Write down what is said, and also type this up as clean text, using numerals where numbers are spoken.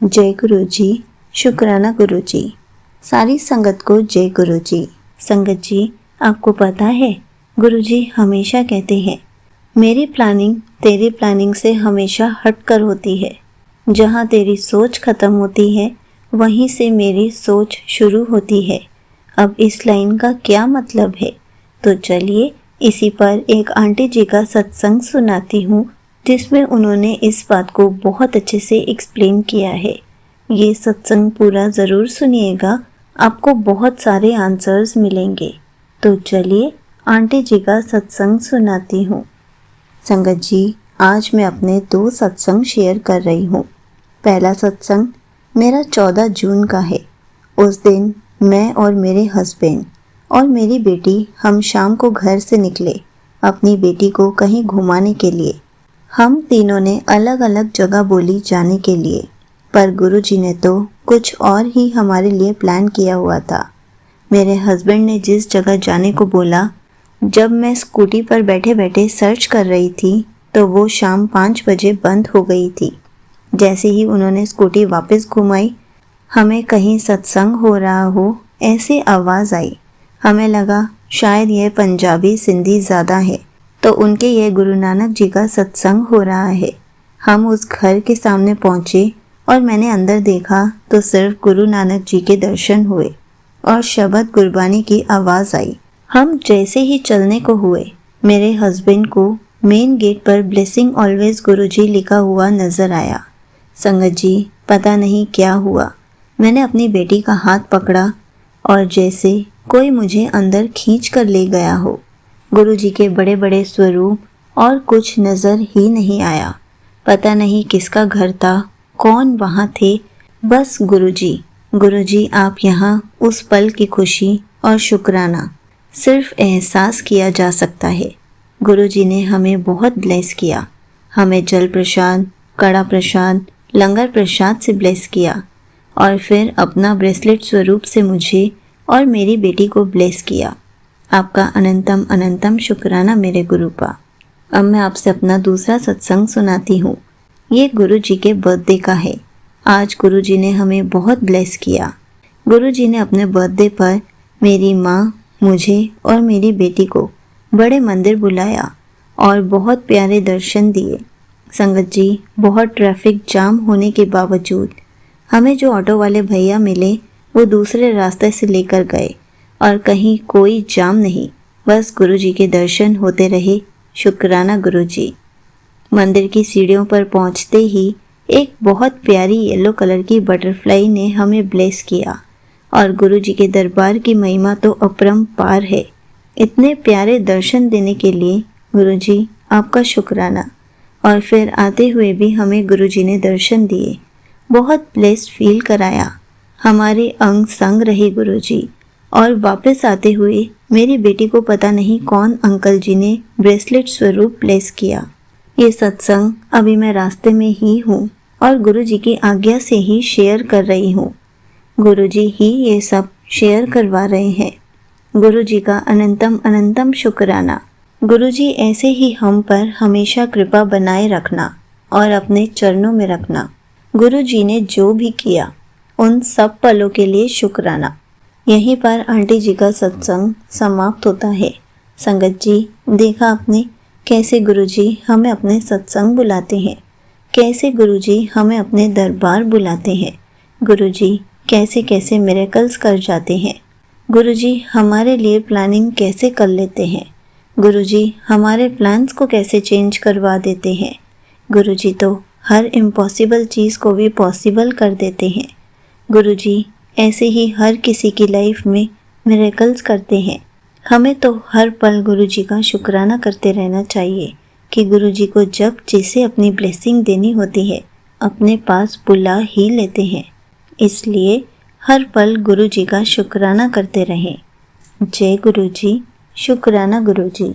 जय गुरु जी, शुक्राना गुरु जी। सारी संगत को जय गुरु जी। संगत जी, आपको पता है गुरु जी हमेशा कहते हैं मेरी प्लानिंग तेरी प्लानिंग से हमेशा हटकर होती है। जहाँ तेरी सोच खत्म होती है वहीं से मेरी सोच शुरू होती है। अब इस लाइन का क्या मतलब है? तो चलिए इसी पर एक आंटी जी का सत्संग सुनाती हूँ जिसमें उन्होंने इस बात को बहुत अच्छे से एक्सप्लेन किया है। ये सत्संग पूरा ज़रूर सुनिएगा, आपको बहुत सारे आंसर्स मिलेंगे। तो चलिए आंटी जी का सत्संग सुनाती हूँ। संगत जी, आज मैं अपने 2 सत्संग शेयर कर रही हूँ। पहला सत्संग मेरा 14 जून का है। उस दिन मैं और मेरे हस्बैंड और मेरी बेटी हम शाम को घर से निकले अपनी बेटी को कहीं घुमाने के लिए। हम तीनों ने अलग अलग जगह बोली जाने के लिए, पर गुरुजी ने तो कुछ और ही हमारे लिए प्लान किया हुआ था। मेरे हस्बैंड ने जिस जगह जाने को बोला, जब मैं स्कूटी पर बैठे बैठे सर्च कर रही थी तो वो शाम 5 बजे बंद हो गई थी। जैसे ही उन्होंने स्कूटी वापस घुमाई, हमें कहीं सत्संग हो रहा हो ऐसी आवाज़ आई। हमें लगा शायद यह पंजाबी सिंधी ज़्यादा है, तो उनके ये गुरु नानक जी का सत्संग हो रहा है। हम उस घर के सामने पहुँचे और मैंने अंदर देखा तो सिर्फ गुरु नानक जी के दर्शन हुए और शब्द गुरबानी की आवाज़ आई। हम जैसे ही चलने को हुए, मेरे हस्बैंड को मेन गेट पर ब्लेसिंग ऑलवेज गुरुजी लिखा हुआ नजर आया। संगत जी, पता नहीं क्या हुआ, मैंने अपनी बेटी का हाथ पकड़ा और जैसे कोई मुझे अंदर खींच कर ले गया हो। गुरुजी के बड़े बड़े स्वरूप और कुछ नज़र ही नहीं आया। पता नहीं किसका घर था, कौन वहाँ थे, बस गुरुजी आप यहाँ। उस पल की खुशी और शुक्राना सिर्फ एहसास किया जा सकता है। गुरुजी ने हमें बहुत ब्लेस किया। हमें जल प्रसाद, कड़ा प्रसाद, लंगर प्रसाद से ब्लेस किया और फिर अपना ब्रेसलेट स्वरूप से मुझे और मेरी बेटी को ब्लेस किया। आपका अनंतम अनंतम शुक्राना मेरे गुरुपा। अब मैं आपसे अपना दूसरा सत्संग सुनाती हूँ। ये गुरुजी के बर्थडे का है। आज गुरुजी ने हमें बहुत ब्लेस किया। गुरुजी ने अपने बर्थडे पर मेरी माँ, मुझे और मेरी बेटी को बड़े मंदिर बुलाया और बहुत प्यारे दर्शन दिए। संगत जी, बहुत ट्रैफिक जाम होने के बावजूद हमें जो ऑटो वाले भैया मिले वो दूसरे रास्ते से लेकर गए और कहीं कोई जाम नहीं, बस गुरुजी के दर्शन होते रहे। शुक्राना गुरुजी। मंदिर की सीढ़ियों पर पहुंचते ही एक बहुत प्यारी येलो कलर की बटरफ्लाई ने हमें ब्लेस किया और गुरुजी के दरबार की महिमा तो अपरंपार है। इतने प्यारे दर्शन देने के लिए गुरुजी आपका शुक्राना। और फिर आते हुए भी हमें गुरुजी ने दर्शन दिए, बहुत ब्लेस्ड फील कराया। हमारे अंग संग रहे गुरुजी। और वापस आते हुए मेरी बेटी को पता नहीं कौन अंकल जी ने ब्रेसलेट स्वरूप ब्लेस किया। ये सत्संग अभी मैं रास्ते में ही हूँ और गुरुजी की आज्ञा से ही शेयर कर रही हूँ। गुरुजी ही ये सब शेयर करवा रहे हैं। गुरुजी का अनंतम अनंतम शुक्राना। गुरुजी ऐसे ही हम पर हमेशा कृपा बनाए रखना और अपने चरणों में रखना। गुरुजी ने जो भी किया उन सब पलों के लिए शुक्राना। यहीं पर आंटी जी का सत्संग समाप्त होता है। संगत जी, देखा आपने कैसे गुरुजी हमें अपने सत्संग बुलाते हैं, कैसे गुरुजी हमें अपने दरबार बुलाते हैं। गुरुजी कैसे कैसे मिरेकल्स कर जाते हैं। गुरुजी हमारे लिए प्लानिंग कैसे कर लेते हैं। गुरुजी हमारे प्लान्स को कैसे चेंज करवा देते हैं। गुरुजी तो हर इम्पॉसिबल चीज़ को भी पॉसिबल कर देते हैं। गुरुजी ऐसे ही हर किसी की लाइफ में मिरेकल्स करते हैं। हमें तो हर पल गुरुजी का शुक्राना करते रहना चाहिए कि गुरुजी को जब जिसे अपनी ब्लेसिंग देनी होती है अपने पास बुला ही लेते हैं। इसलिए हर पल गुरुजी का शुक्राना करते रहें। जय गुरुजी, शुक्राना गुरुजी।